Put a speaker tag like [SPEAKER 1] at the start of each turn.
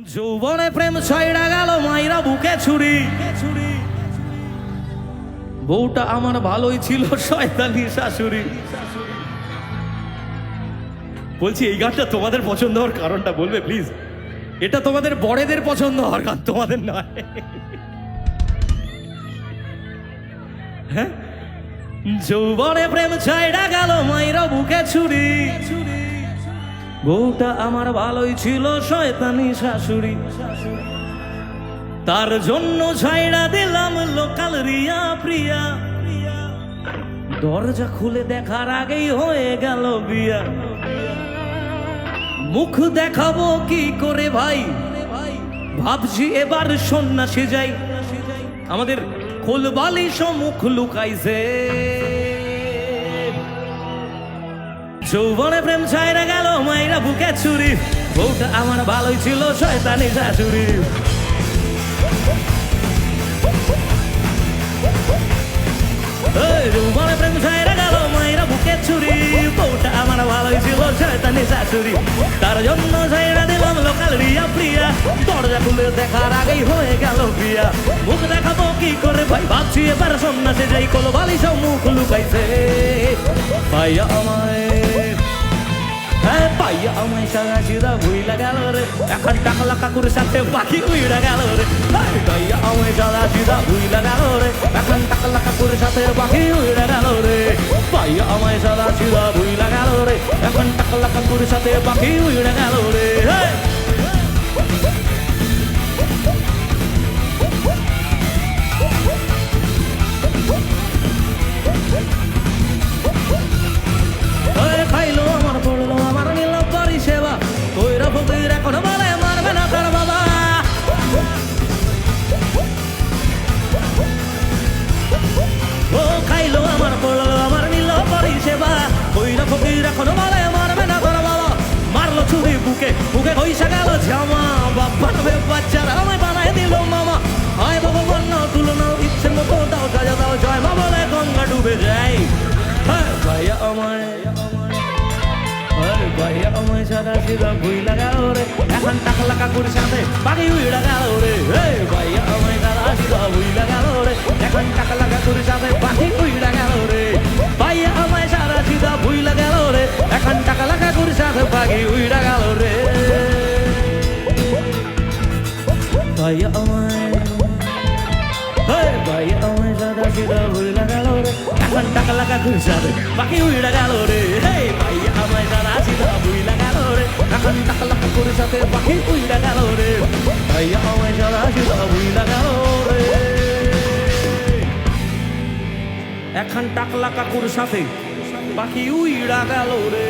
[SPEAKER 1] যৌবনে প্রেম ছয়ড়া গেল মাইরা বুকে ছুরি। বউটা আমার ভালোই ছিল শয়তানি শাশুড়ি। বলছি এই গানটা তোমাদের পছন্দ হওয়ার কারণটা বলবে প্লিজ? এটা তোমাদের বড়দের পছন্দ হওয়ার গান, তোমাদের নয়। হ্যাঁ, যৌবনে প্রেম ছয়ড়া গেল মাইরা বুকে ছুরি। বউটা আমার ভালোই ছিল শয়তানি শাশুড়ি। তার জন্য ছাইড়া দিলাম লোকাল রিয়া প্রিয়া। দরজা খুলে দেখার আগেই হয়ে গেল বিয়া। মুখ দেখাবো কি করে ভাই, ভাবছি এবার সন্ন্যাসী যাই। আমাদের খোলবালি মুখ লুকাইছে। যৌবনে প্রেম ছাইরা গেল মাইরা বুকে ছুরি। বউটা আমার ভালোই ছিল শয়তানি শাশুড়ি। যৌবনে প্রেম ছাইরা গেল মাইরা বুকে ছুরি। বউটা আমার ভালোই ছিল শয়তানি শাশুড়ি। তার জন্য ছাইরা দিলাম লোকাল রিয়া প্রিয়া। দরজা খুলে দেখার আগেই হয়ে গেল বিয়া। মুখ দেখাবো কি করে ভাই, ভাবছি এবার সন্ন্যাসে যাই। কোলো বালি সব মুখ লুকাইছে। পাইয়া আমায়, হ্যাঁ পাইয়া আমায় সারা সিধা ভুইলা গেল রে। এখন টাকা লাকা করে সাথে পাখি উইড়া গেল রে। পাইয়া আমায় সারা সিধা ভুইলা গেল রে। এখন টাকা লাকা করে সাথে পাখি উইড়া গেল রে। পাইয়া আমায় সারা সিধা ভুইলা গেল রে। এখন টাকা লাকা করে সাথে পাখি উইড়া গেল রে। খাইলো আমার পড়লো আমার নিল পরিষেবা। কইরা ফকির এখন বলে মারবে না তার বাবা। ও খাইলো আমার পড়লো আমার নিল পরিষেবা। কইরা ফকির এখন বলে মারবে না তার বাবা। মারলো ছুরি বুকে, বুকে কইসা গেল জামা। বাবা নবে বাচ্চারা আমায় বানায় দিল মামা। হয় বাবা বন্য তুলনা ইচ্ছে মতো দাও সাজা দাও। জয় মা বলে গঙ্গা ডুবে যায়। হ্যাঁ ভাইয়া আমায়, ভাইয়া আমায় সাদা সিধা ভুইলা গেল রে। এখন টাকা লাকা করে সাথে বাকি উইড়া গেল রে। ভাইয়া আমায় সাদা সিধা ভুইলা গেল রে। এখন টাকা লাকা করে সাথে বাকি উইড়া গেল রে। ভাইয়া আমায় সাদা সিধা ভুইলা গেল রে। এখন টাকা লাকা করে সাথে বাকি উইড়া গেল রে। ভাইয়া আমায়, ভাইয়া আমায় সাদা সিধা ভুইলা গেল রে। এখন টাকা লাকা করে সাথে বাকি উইড়া গেল রে। ভাইয়া আমায় সাদা সিধা ভুইলা গেল রে। এখন টাকা লাকা করে সাথে বাকি উইড়া গেল রে। ভাইয়া আমায় সাদা সিধা ভুইলা গেল রে। এখন টাকা লাকা করে সাথে বাকি উইড়া গেল রে।